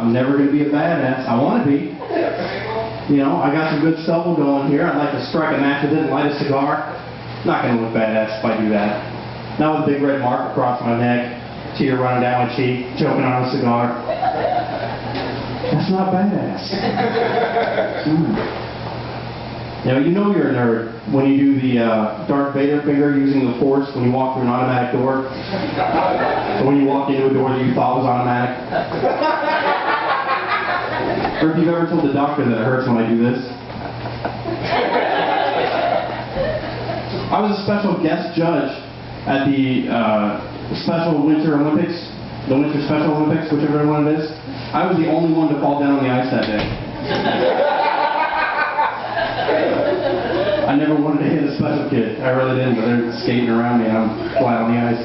I'm never going to be a badass. I want to be. You know, I got some good stubble going here. I'd like to strike a match with it and light a cigar. Not going to look badass if I do that. Not with a big red mark across my neck, tear running down my cheek, choking on a cigar. That's not badass. You know you're a nerd when you do the Darth Vader finger using the Force when you walk through an automatic door. Or when you walk into a door that you thought was automatic. Or if you've ever told the doctor that it hurts when I do this. I was a special guest judge at the Special Winter Olympics, the Winter Special Olympics, whichever one it is. I was the only one to fall down on the ice that day. I never wanted to hit a special kid. I really didn't, but they're skating around me and I'm flat on the ice.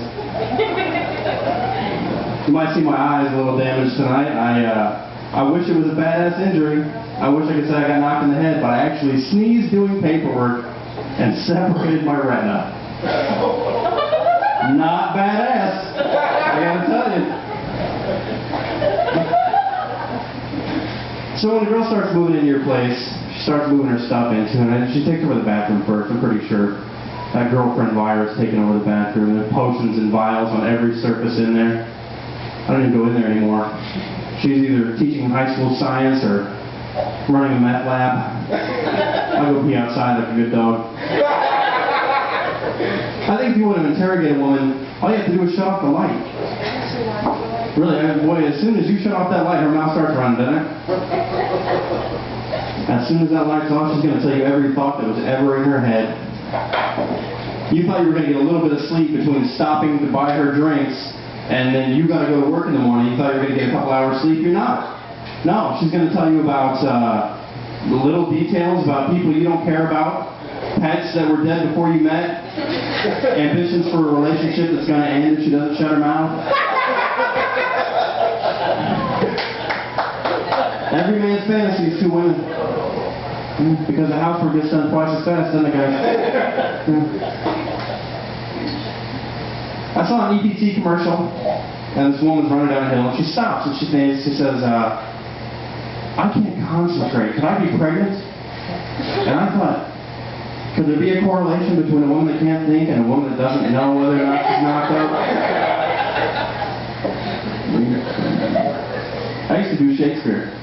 You might see my eyes a little damaged tonight. I wish it was a badass injury. I wish I could say I got knocked in the head, but I actually sneezed doing paperwork and separated my retina. Not badass, I gotta tell you. So when a girl starts moving into your place, she starts moving her stuff into it, and she takes over the bathroom first. I'm pretty sure that girlfriend virus taking over the bathroom. There's potions and vials on every surface in there. I don't even go in there anymore. She's either teaching high school science or running a meth lab. I go pee outside like a good dog. I think if you want to interrogate a woman, all you have to do is shut off the light. Really, boy, as soon as you shut off that light, her mouth starts running, doesn't it? As soon as that light's off, she's going to tell you every thought that was ever in her head. You thought you were going to get a little bit of sleep between stopping to buy her drinks and then you got to go to work in the morning. You thought you were going to get a couple hours sleep. You're not. No, she's going to tell you about the little details about people you don't care about, pets that were dead before you met, ambitions for a relationship that's going to end if she doesn't shut her mouth. Every man's fantasy is two women. Because the housework gets done twice as fast, doesn't it, guys? I saw an EPT commercial, and this woman's running down a hill, and she stops, and she says, I can't concentrate. Could I be pregnant? And I thought, could there be a correlation between a woman that can't think and a woman that doesn't know whether or not she's knocked up? I used to do Shakespeare.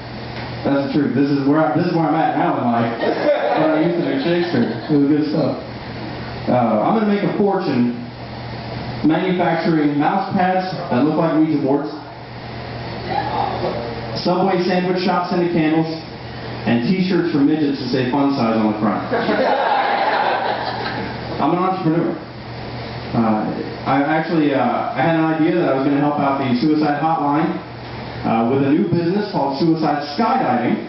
That's the truth. This is where I'm at now in life. When I used to do Shakespeare. It was good stuff. I'm going to make a fortune manufacturing mouse pads that look like Ouija boards, Subway sandwich shops scented candles, and T-shirts for midgets that say fun size on the front. I'm an entrepreneur. I had an idea that I was going to help out the suicide hotline with a new business called Suicide Skydiving.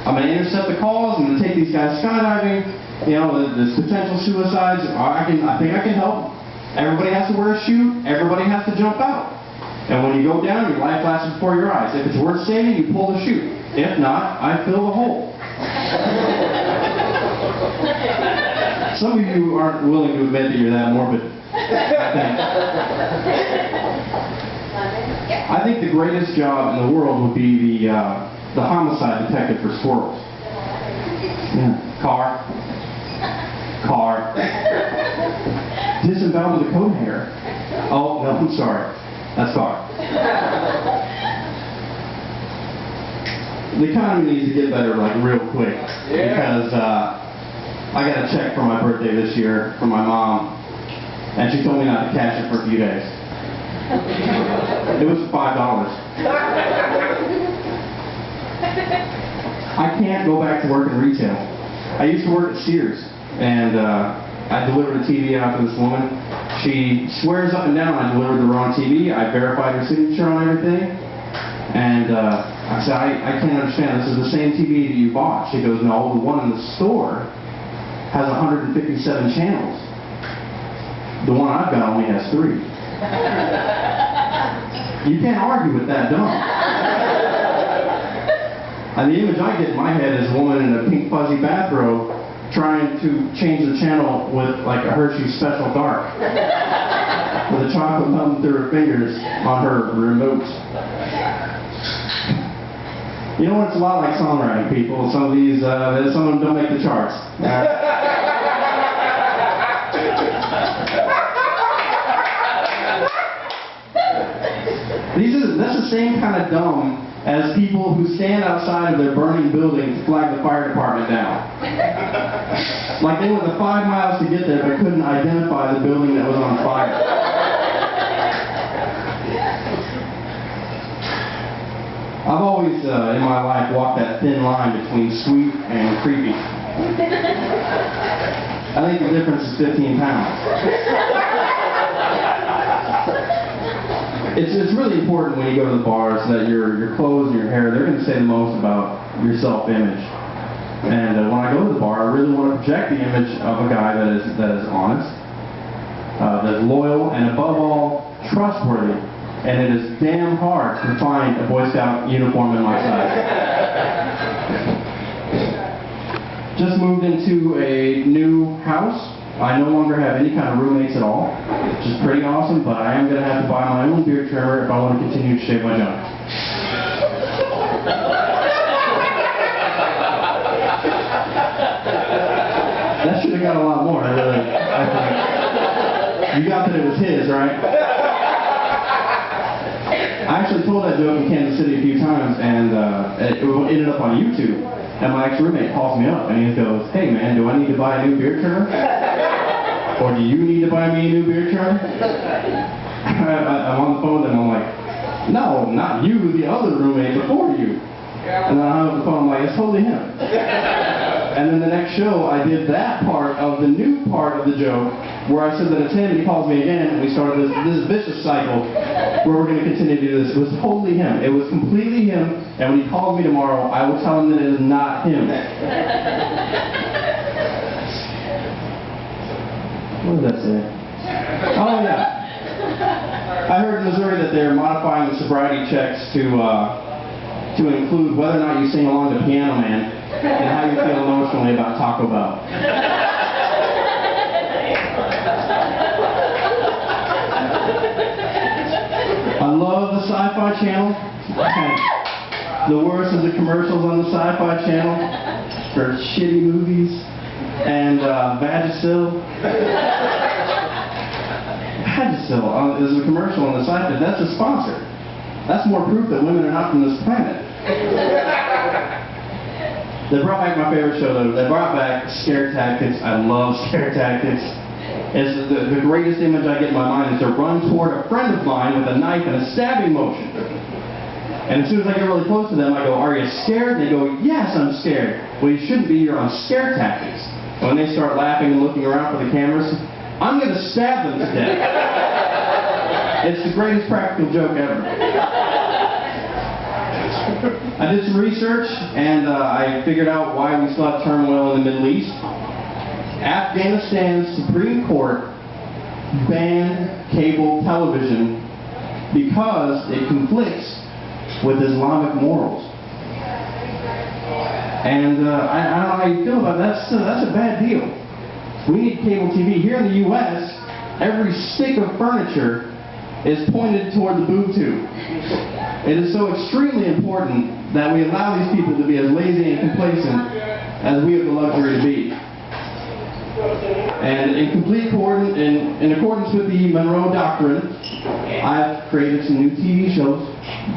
I'm going to intercept the calls. I'm going to take these guys skydiving. You know, there's potential suicides. I think I can help. Everybody has to wear a chute. Everybody has to jump out. And when you go down, your life flashes before your eyes. If it's worth saving, you pull the chute. If not, I fill the hole. Some of you aren't willing to admit that you're that morbid. I think the greatest job in the world would be the homicide detective for squirrels. Yeah. Car. Disembowel with a coat hair. Oh, no, I'm sorry. That's car. The economy needs to get better, like, real quick. Yeah. Because I got a check for my birthday this year from my mom, and she told me not to cash it for a few days. It was $5. I can't go back to work in retail. I used to work at Sears, and I delivered a TV out to this woman. She swears up and down I delivered the wrong TV. I verified her signature on everything. And I said, I can't understand. This is the same TV that you bought. She goes, no, the one in the store has 157 channels. The one I've got only has 3. You can't argue with that, don't you? And the image I get in my head is a woman in a pink fuzzy bathrobe trying to change the channel with like a Hershey's Special Dark with a chocolate thumb through her fingers on her remote. You know what? It's a lot like songwriting, people. Some of these, some of them don't make the charts. That's the same kind of dumb as people who stand outside of their burning building to flag the fire department down. Like they went the 5 miles to get there but couldn't identify the building that was on fire. I've always, in my life, walked that thin line between sweet and creepy. I think the difference is 15 pounds. It's really important when you go to the bars that your clothes and your hair, they're going to say the most about your self-image. And when I go to the bar, I really want to project the image of a guy that is honest, that's loyal, and above all, trustworthy. And it is damn hard to find a Boy Scout uniform in my size. Just moved into a new house. I no longer have any kind of roommates at all, which is pretty awesome, but I am going to have to buy my own beard trimmer if I want to continue to shave my junk. That should have got a lot more, I think. You got that it was his, right? I actually told that joke in Kansas City a few times, and it ended up on YouTube. And my ex-roommate calls me up, and he goes, "Hey man, do I need to buy a new beard trimmer? Or do you need to buy me a new beard trimmer?" I'm on the phone, and I'm like, "No, not you, the other roommate before you." And then I hung up the phone, I'm like, "It's totally him." And then the next show, I did that part of the new part of the joke, where I said that it's him, and he calls me again, and we started this vicious cycle where we're going to continue to do this. It was totally him. It was completely him, and when he calls me tomorrow, I will tell him that it is not him. What did that say? Oh, yeah. I heard in Missouri that they're modifying the sobriety checks to include whether or not you sing along to Piano Man and how you feel emotionally about Taco Bell. I love the Sci-Fi Channel. The worst is the commercials on the Sci-Fi Channel for shitty movies and Vagisil. Vagisil is a commercial on the Sci-Fi. That's a sponsor. That's more proof that women are not from this planet. They brought back my favorite show, though. They brought back Scare Tactics. I love Scare Tactics. It's the greatest image I get in my mind is to run toward a friend of mine with a knife and a stabbing motion. And as soon as I get really close to them, I go, "Are you scared?" And they go, "Yes, I'm scared." Well, you shouldn't be. You're on Scare Tactics. When they start laughing and looking around for the cameras, I'm going to stab them to death. It's the greatest practical joke ever. I did some research, and I figured out why we still have turmoil in the Middle East. Afghanistan's Supreme Court banned cable television because it conflicts with Islamic morals. And I don't know how you feel about that. That's a bad deal. We need cable TV. Here in the U.S., every stick of furniture is pointed toward the boob tube. It is so extremely important that we allow these people to be as lazy and complacent as we have the luxury to be. And in accordance with the Monroe Doctrine, I've created some new TV shows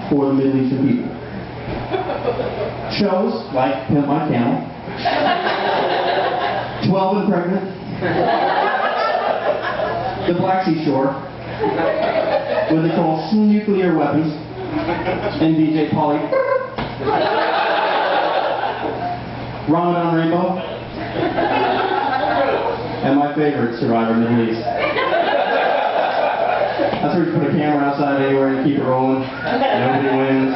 for the Middle Eastern people. Shows like Pimp My Camel, 12 and Pregnant, The Black Sea Shore, with Nicole's Nuclear Weapons, and DJ Polly, Ramadan Rainbow, and my favorite, Survivor Middle East. That's where you put a camera outside anywhere and keep it rolling. Nobody wins.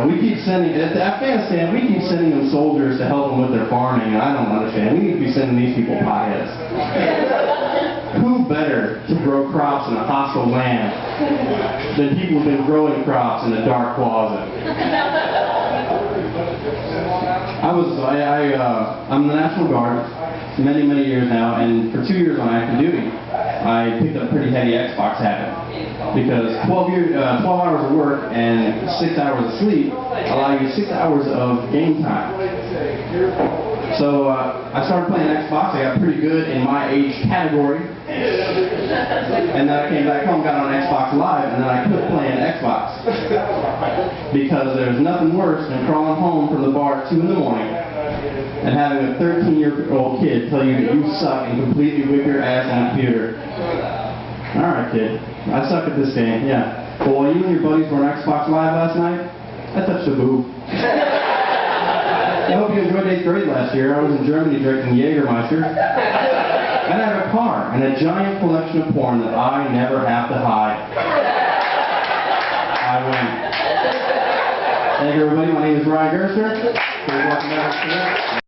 We keep sending, to Afghanistan, we keep sending them soldiers to help them with their farming, and I don't understand. We need to be sending these people potheads. Who better to grow crops in a hostile land than people who've been growing crops in a dark closet? I'm in the National Guard many, many years now, and for 2 years on active duty, I picked up a pretty heavy Xbox habit. Because 12 hours of work and 6 hours of sleep allow you 6 hours of game time. So I started playing Xbox. I got pretty good in my age category. And then I came back home, got on Xbox Live, and then I quit playing Xbox. Because there's nothing worse than crawling home from the bar at 2 in the morning and having a 13-year-old kid tell you that you suck and completely whip your ass on the computer. Alright, kid. I suck at this game, yeah. Well, while you and your buddies were on Xbox Live last night, I touched a boob. I hope you enjoyed 8th grade last year. I was in Germany drinking Jägermeister. And I have a car and a giant collection of porn that I never have to hide. I win. Thank you, everybody. My name is Ryan Gerster. Welcome back to that.